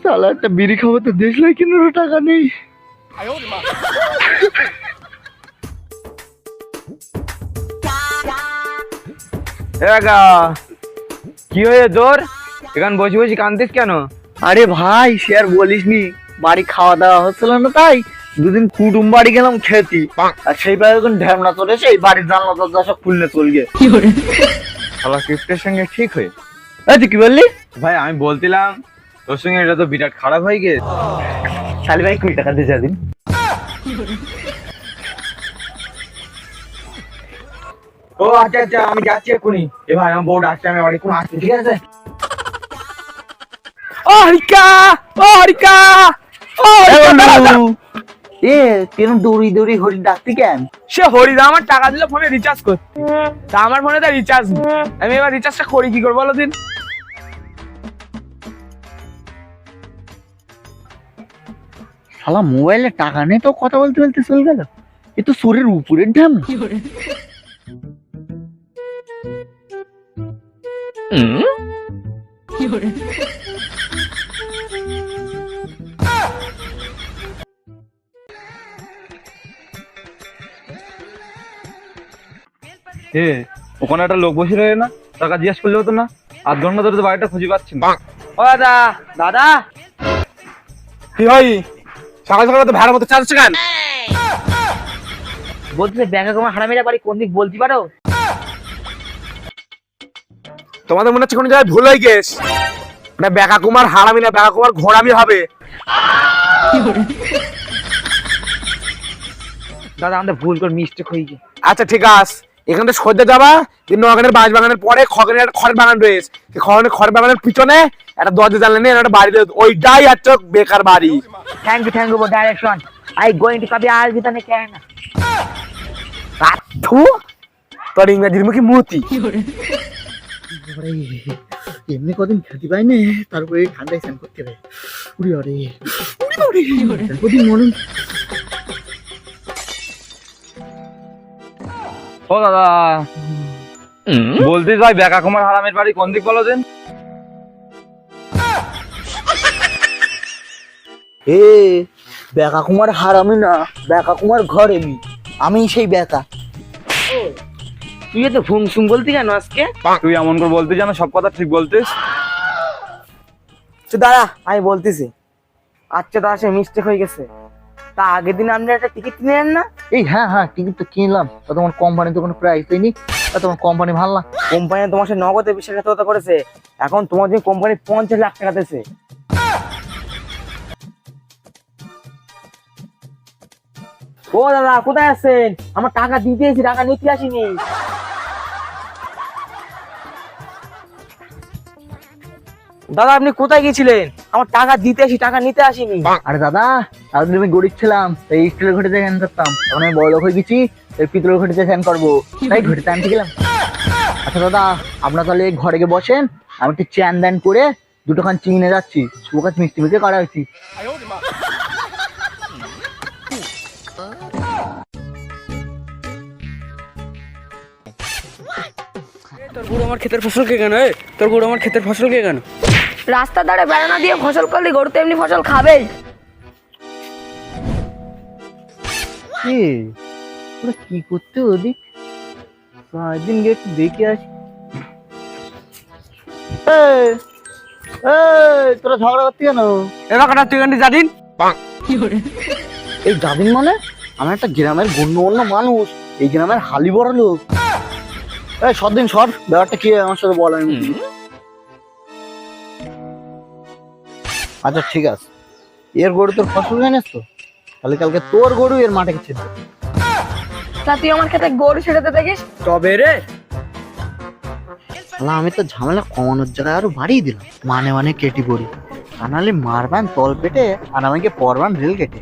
শালা একটা বিড়ি খাবো তো দেশ লাই কেনারও টাকা নেই। কি হয়ে তোর এখানে বসে বসে কাঁদতিস কেন? আরে ভাই সে আর বলিস নি, বাড়ি খাওয়া দাওয়া হচ্ছিল না, তাই দুদিন কুটুম বাড়ি গেলাম খেতি, আর সেই পায়ে যখন ঢ্যামনা চলেছে এই বাড়ির জানলা দরজা সব খুললে চলগে। শালা কিপ্টের সঙ্গে ঠিক হয়ে। এই তুই কি বললি? ভাই আমি বলছিলাম তোর সঙ্গে এটা তো বিরাট খারাপ হয়ে গেছে। শালি ভাই 20 টাকা দিয়ে যা দিন। ও আচ্ছা আচ্ছা আমি যাচ্ছি এক্ষুনি। এ ভাই আমার বউ ডাকছে, আমি বাড়ি কোন আসছি, ঠিক আছে? ও হরিকা, ও হরিকা, ও হরিকা। এ কেন দৌড়ি দৌড়ি হরি ডাকতি কেন? সে হরিদা আমার টাকা দিলে ফোনে রিচার্জ করতে, তা আমার ফোনে তো রিচার্জ নেই। আমি এবার রিচার্জটা করি কি করবো বলো দিন? শালা মোবাইলে টাকা নেই তো কথা বলতে বলতে চল গেল, এ তো সুরের উপরের ঢাম। এ ওখানে একটা লোক বসে রয়ে না, টাকা জিজ্ঞাসা করলে হতো না? 8 ঘন্টা ধরে তো বাড়িটা খুঁজে পাচ্ছি না। ও দাদা, দাদা কি হয় সকাল সকাল তো ভাড়া মতো চার্জ কেন? বলতে ব্যাংকে তোমার হারামিরা বাড়ি কোন দিক বলতে পারো? তোমাদের মনে হচ্ছে কোনো জায়গায় ভুল হয়ে গেছে, না বেকা কুমার হারামি না বেকা কুমার ঘোড়ামি হবে। দাদা আমাদের ভুল করে মিস্টেক হয়ে গেছে। আচ্ছা ঠিক আছে, এখান থেকে সজ্জা যাবা 3 বাগানের 5 বাগানের পরে খগেনের একটা খড়ের বাগান রয়েছে, সেই খড়ের বাগানের পিছনে একটা দরজা জানলা নেই, একটা বাড়ি রয়েছে, ওইটাই হচ্ছে বেকার বাড়ি। Thank you for direction. I going to copy আর ভিতরে কেন? আথু তোর ইংরেজির মুখে মুতি। এমনি কদিন খেতে পাইনি, তারপরে ঠান্ডায় স্নান করতে হবে। উড়ি আরে কদিন মনে। ও দাদা বলতে যাই বেকা কুমার হারামের বাড়ি কোন দিক বলো দেন? এ বেকা কুমার হারামি না, বেকা কুমার ঘর এমনি, আমি সেই বেকা। তুই তো ফুংসুং বলতি কেন আজকে? তুই এমন করে বলতে জানো, সব কথা ঠিক বলতিস। দাদা আমি বলতেছি, আচ্ছা দাদা সে মিস্টেক হয়ে গেছে, তা আগের দিন আপনি একটা টিকিট কিনে নেন না? এই হ্যাঁ হ্যাঁ টিকিট তো কিনলাম, তা তোমার কোম্পানি তো কোনো প্রাইস দেয়নি, তা তোমার কোম্পানি ভালো না। কোম্পানি তোমার সাথে নগদে বিশ্বাসঘাতকতা করেছে, এখন তোমার জন্য কোম্পানি 50 লাখ টাকা দিয়েছে। ও দাদা কোথায় আছেন? আমার টাকা দিতে এসেছি, টাকা নিতে আসিনি। দাদা আপনি কোথায় গেছিলেন? আমার টাকা দিতে আসি, টাকা নিতে আসিনি। আরে দাদা তাহলে আমি গরিব ছিলাম, এই স্টিলের ঘটিতে ধ্যান করতাম, এখন আমি বড় লোক হয়ে গেছি, এই পিতলের ঘটিতে ধ্যান করবো, তাই ঘটিতে আনতে গেলাম। আচ্ছা দাদা আপনার তাহলে ঘরে গিয়ে বসেন, আমি একটু চ্যান দ্যান করে 2 খান চিংড়ি যাচ্ছি, সুকাজ মিষ্টি মিষ্টি করা হয়েছি। তোর গরু আমার ক্ষেতের ফসল কে কেন? তোর গরু আমার ক্ষেতের ফসল কে কেন? রাস্তা ধারে বেড়ানা দিয়ে ফসল করলে গরু তো এমনি ফসল খাবেই। ওরা কি করতে ওদিক, সারাদিন গেট দেখে আসি। তোরা ঝগড়া করতে কেন? এবার কটা তুই জানিন? এই যাবিন মানে আমি একটা গ্রামের গণ্যমান্য মানুষ, এই গ্রামের হালি বড় লোক। এই সদিন সর, ব্যাপারটা কি আমার সাথে বল। আচ্ছা ঠিক আছে, এর গরু তোর ফসল জানিস তো, তাহলে কালকে তোর গরু এর মাঠে ছেড়ে দেবে। তা তুই আমার খেতে গরু ছেড়েতে দেখিস? তবে রে আমি তো ঝামেলা কমানোর জায়গায় আরো বাড়িয়ে দিলাম, মানে মানে কেটে পড়ি, তা নাহলে মারবান তল পেটে আর আমাকে পরবান রেল কেটে।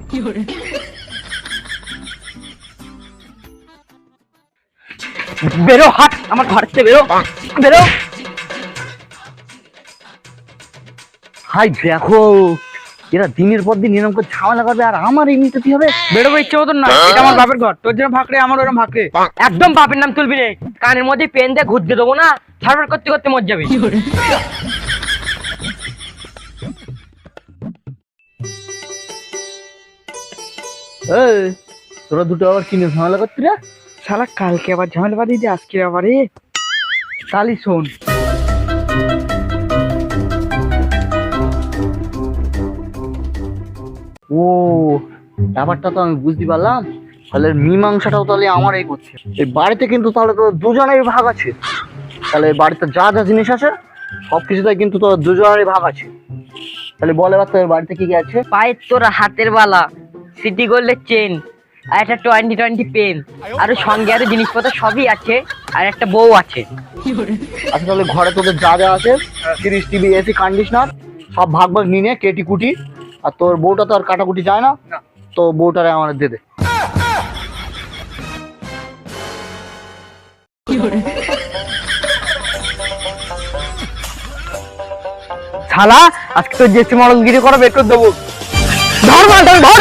বেরো, হাট আমার ঘর থেকে বেরো, বেরো। হাই দেখো, এরা দিনের পর দিন এরকম করে ঝামেলা করবে আর আমার এমনিতে কি হবে? বেরোবো ইচ্ছে মতন না, এটা আমার বাপের ঘর, তোর জন্য ভাকরে আমার ওরকম ভাকরে। একদম বাপের নাম তুলবি রে, কানের মধ্যে পেন দিয়ে ঘুরতে দেবো না, সার্ভার করতে করতে মর যাবে। এই তোরা দুটো আবার কিনে ঝামেলা করতি রে? শালা কালকে আবার ঝামেলা বাঁধিয়ে দিয়ে আজকে আবারে তালি শোন, ও ব্যাপারটা তো আমি বুঝতে পারলাম। তাহলে মীমাংসাটাও তাহলে আমারই করছে। এই বাড়িতে কিন্তু তাহলে তো দুজনেরই ভাগ আছে। তাহলে বাড়িতে যা যা জিনিস আছে সব কিছুতে কিন্তু তোর দুজনেরই ভাগ আছে। তাহলে বল এবার তোর বাড়িতে কি কি আছে? পায়ের তোর হাতের বালা, সিটি গোল্ডের চেন, আর একটা 2020 পেন, আর সঙ্গে আরো জিনিসপত্র সবই আছে, আর একটা বউ আছে। আচ্ছা তাহলে ঘরে তোদের যা যা আছে, ফ্রিজ, টিভি, এসি, কন্ডিশনার সব ভাগ ভাগ নিয়ে নে, কেটি কুটি। আর তোর বউটা তো আর কাটাকুটি যায় না, তো বউটারে আমার দে দে। শালা আজকে তো জেসি মডেল গিরি করে বের করে দেবো। ধর মালটা ধর।